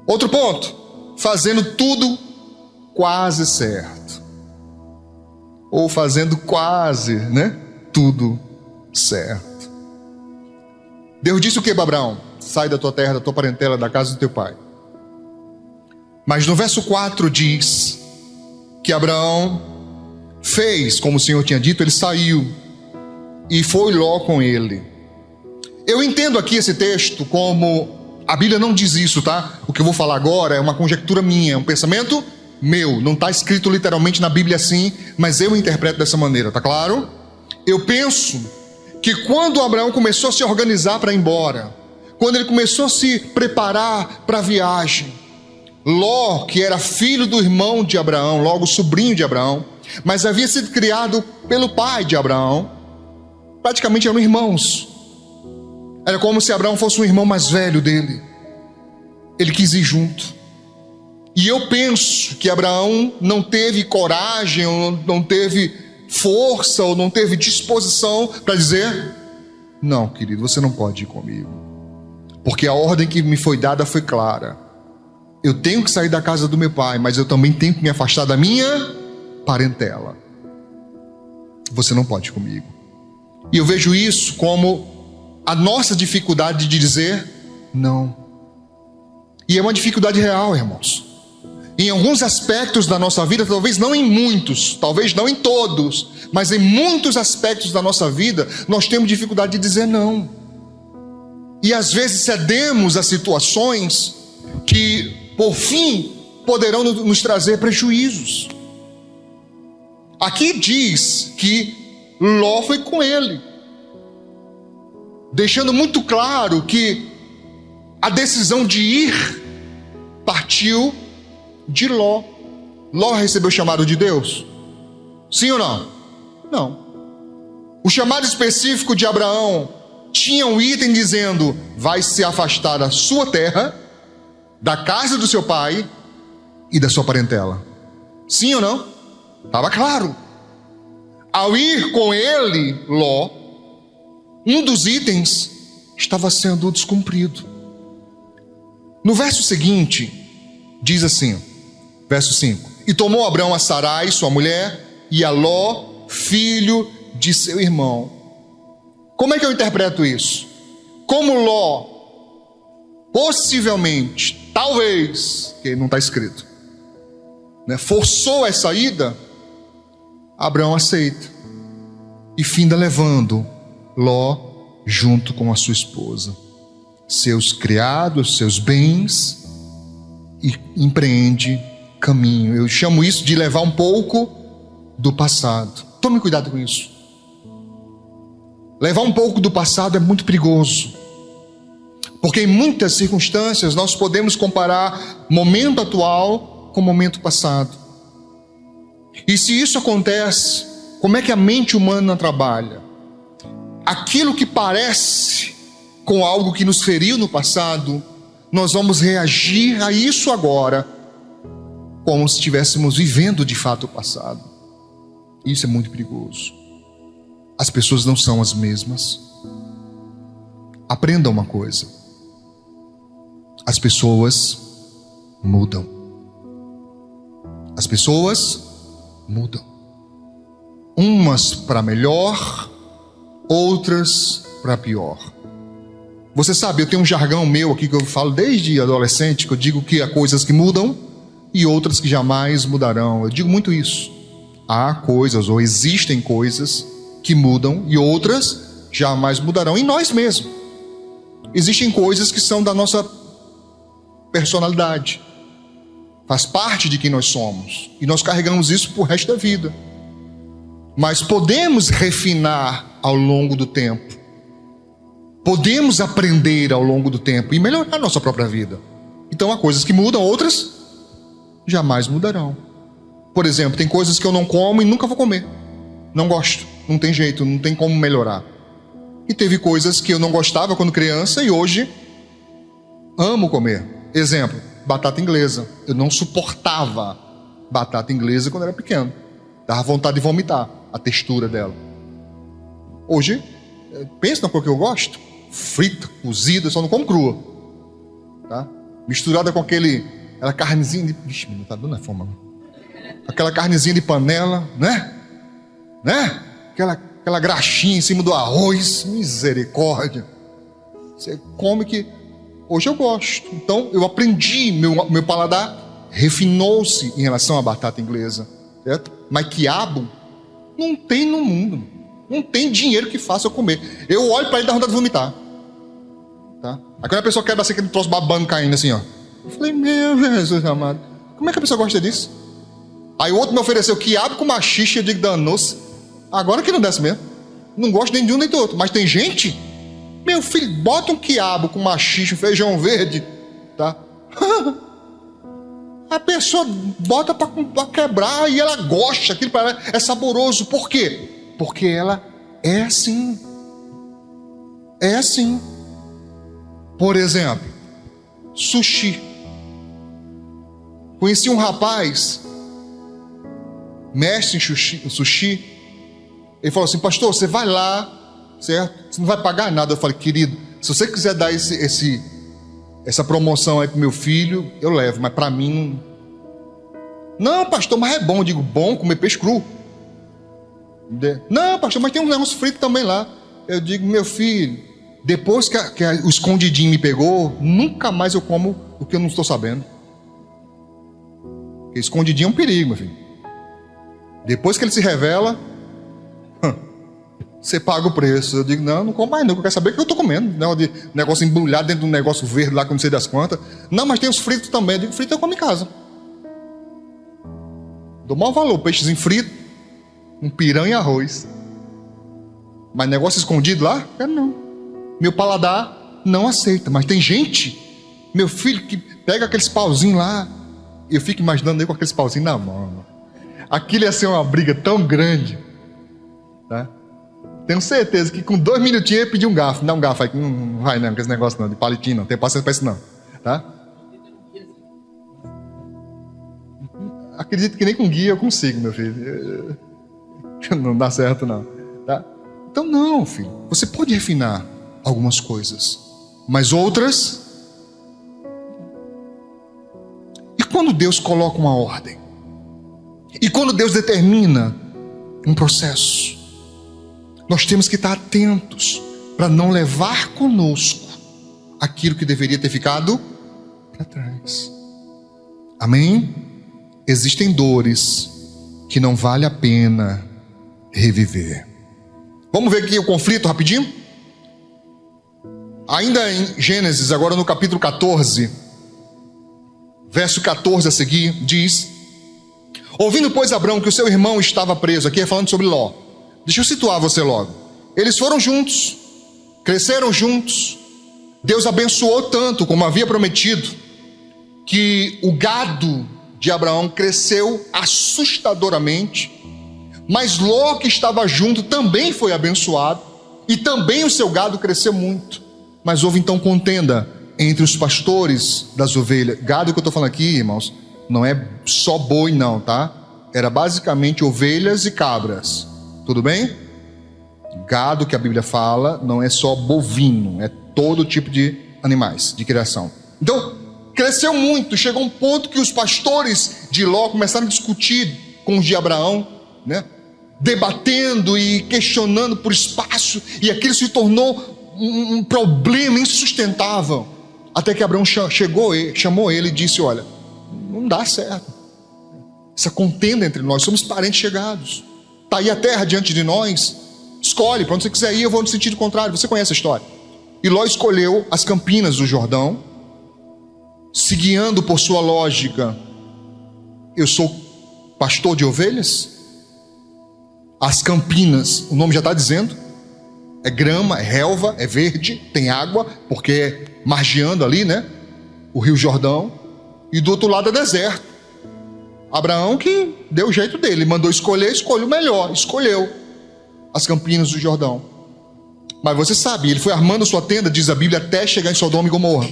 Outro ponto, fazendo tudo quase certo. Ou fazendo quase, tudo certo. Deus disse o que para Abraão? Sai da tua terra, da tua parentela, da casa do teu pai. Mas no verso 4 diz que Abraão fez como o Senhor tinha dito, ele saiu e foi Ló com ele. Eu entendo aqui esse texto como, a Bíblia não diz isso, tá? O que eu vou falar agora é uma conjectura minha, é um pensamento meu, não está escrito literalmente na Bíblia assim, mas eu interpreto dessa maneira, tá claro? Eu penso que quando Abraão começou a se organizar para ir embora, quando ele começou a se preparar para a viagem, Ló, que era filho do irmão de Abraão, logo sobrinho de Abraão, mas havia sido criado pelo pai de Abraão, praticamente eram irmãos. Era como se Abraão fosse um irmão mais velho dele. Ele quis ir junto. E eu penso que Abraão não teve coragem, ou não teve força, ou não teve disposição para dizer: não, querido, você não pode ir comigo. Porque a ordem que me foi dada foi clara. Eu tenho que sair da casa do meu pai, mas eu também tenho que me afastar da minha parentela. Você não pode ir comigo. E eu vejo isso como a nossa dificuldade de dizer não. E é uma dificuldade real, irmãos. Em alguns aspectos da nossa vida, talvez não em muitos, talvez não em todos, mas em muitos aspectos da nossa vida, nós temos dificuldade de dizer não. E às vezes cedemos a situações que, por fim, poderão nos trazer prejuízos. Aqui diz que Ló foi com ele, deixando muito claro que a decisão de ir partiu de Ló. Ló recebeu o chamado de Deus? Sim ou não? Não. O chamado específico de Abraão tinha um item dizendo: vai se afastar da sua terra, da casa do seu pai e da sua parentela. Sim ou não? Estava claro. Ao ir com ele, Ló, um dos itens estava sendo descumprido. No verso seguinte, diz assim, verso 5: e tomou Abraão a Sarai, sua mulher, e a Ló, filho de seu irmão. Como é que eu interpreto isso? Como Ló, possivelmente, talvez, que não está escrito, forçou essa ida, Abraão aceita, e finda levando Ló junto com a sua esposa, seus criados, seus bens, e empreende caminho. Eu chamo isso de levar um pouco do passado. Tome cuidado com isso. Levar um pouco do passado é muito perigoso, porque em muitas circunstâncias nós podemos comparar momento atual com momento passado. E se isso acontece, como é que a mente humana trabalha? Aquilo que parece com algo que nos feriu no passado, nós vamos reagir a isso agora, como se estivéssemos vivendo de fato o passado. Isso é muito perigoso. As pessoas não são as mesmas. Aprenda uma coisa: as pessoas mudam. As pessoas mudam. Umas para melhor, outras para pior. Você sabe, eu tenho um jargão meu aqui que eu falo desde adolescente, que eu digo que há coisas que mudam e outras que jamais mudarão. Eu digo muito isso. Há coisas, ou existem coisas que mudam e outras jamais mudarão. Em nós mesmos. Existem coisas que são da nossa personalidade. Faz parte de quem nós somos. E nós carregamos isso pro resto da vida. Mas podemos refinar ao longo do tempo. Podemos aprender ao longo do tempo e melhorar a nossa própria vida. Então há coisas que mudam, outras jamais mudarão. Por exemplo, tem coisas que eu não como e nunca vou comer. Não gosto, não tem jeito, não tem como melhorar. E teve coisas que eu não gostava quando criança e hoje amo comer. Exemplo, batata inglesa. Eu não suportava batata inglesa quando era pequeno. Dava vontade de vomitar a textura dela. Hoje, pensa na coisa que eu gosto. Frita, cozida, só não como crua, tá? misturada com aquela carnezinha de... Vixe, não tá dando fome, não. Aquela carnezinha de panela, né? Aquela graxinha em cima do arroz, misericórdia. Você come que... Hoje eu gosto. Então eu aprendi, meu paladar refinou-se em relação à batata inglesa, certo? Mas quiabo não tem no mundo. Não tem dinheiro que faça eu comer. Eu olho para ele e dá vontade de vomitar. Tá? Aí quando a pessoa quebra assim, aquele troço babando caindo assim, ó. Eu falei, meu Jesus amado, como é que a pessoa gosta disso? Aí o outro me ofereceu quiabo com machixe, eu digo, danou-se. Agora que não desce mesmo. Não gosto nem de um nem do outro. Mas tem gente, meu filho, bota um quiabo com machixe, feijão verde, tá? A pessoa bota para quebrar e ela gosta, aquilo para ela é saboroso. Por quê? Porque ela é assim. É assim. Por exemplo, sushi. Conheci um rapaz, mestre em sushi. Ele falou assim, pastor, você vai lá, certo? Você não vai pagar nada. Eu falei, querido, se você quiser dar essa promoção aí pro meu filho, eu levo, mas para mim não, pastor, mas é bom. Eu digo, bom comer peixe cru? Não, pastor, mas tem um negócio frito também lá. Eu digo, meu filho, depois que o escondidinho me pegou, nunca mais eu como o que eu não estou sabendo. Porque escondidinho é um perigo, meu filho. Depois que ele se revela, você paga o preço. Eu digo, não como mais não, eu quero saber o que eu estou comendo. Negócio embrulhado dentro de um negócio verde lá que eu não sei das quantas. Não, mas tem os fritos também. Eu digo, frito eu como em casa. Dou maior valor, peixezinho frito, um pirão e arroz. Mas negócio escondido lá? Não. Meu paladar não aceita. Mas tem gente, meu filho, que pega aqueles pauzinhos lá. Eu fico imaginando ele com aqueles pauzinhos na mão. Aquilo ia ser uma briga tão grande, tá? Tenho certeza que com 2 minutinhos eu ia pedir um garfo. Dá um garfo aí, não vai não, com esse negócio não, de palitinho não. Tem paciência para isso não, tá? Acredito que nem com guia eu consigo, meu filho. Não dá certo não, tá? Então não, filho. Você pode refinar algumas coisas, mas outras... E quando Deus coloca uma ordem? E quando Deus determina um processo? Nós temos que estar atentos para não levar conosco aquilo que deveria ter ficado para trás. Amém? Existem dores que não vale a pena reviver. Vamos ver aqui o conflito rapidinho? Ainda em Gênesis, agora no capítulo 14, verso 14 a seguir, diz: ouvindo, pois, Abrão que o seu irmão estava preso, aqui é falando sobre Ló. Deixa eu situar você logo. Eles foram juntos, cresceram juntos. Deus abençoou tanto como havia prometido, que o gado de Abraão cresceu assustadoramente. Mas Ló, que estava junto, também foi abençoado, e também o seu gado cresceu muito. Mas houve então contenda entre os pastores das ovelhas. Gado que eu estou falando aqui, irmãos, não é só boi não, tá? Era basicamente ovelhas e cabras. Tudo bem? Gado que a Bíblia fala não é só bovino, é todo tipo de animais de criação. Então, cresceu muito, chegou um ponto que os pastores de Ló começaram a discutir com os de Abraão, né? Debatendo e questionando por espaço, e aquilo se tornou um problema insustentável. Até que Abraão chamou ele e disse: olha, não dá certo essa contenda entre nós, somos parentes chegados, está aí a terra diante de nós, escolhe para onde você quiser ir, eu vou no sentido contrário. Você conhece a história. E Ló escolheu as campinas do Jordão, se guiando por sua lógica: eu sou pastor de ovelhas. As campinas, o nome já está dizendo, é grama, é relva, é verde, tem água, porque é margeando ali, né, o rio Jordão. E do outro lado é deserto. Abraão que deu o jeito dele, mandou escolher, escolheu o melhor, escolheu as campinas do Jordão. Mas você sabe, ele foi armando sua tenda, diz a Bíblia, até chegar em Sodoma e Gomorra.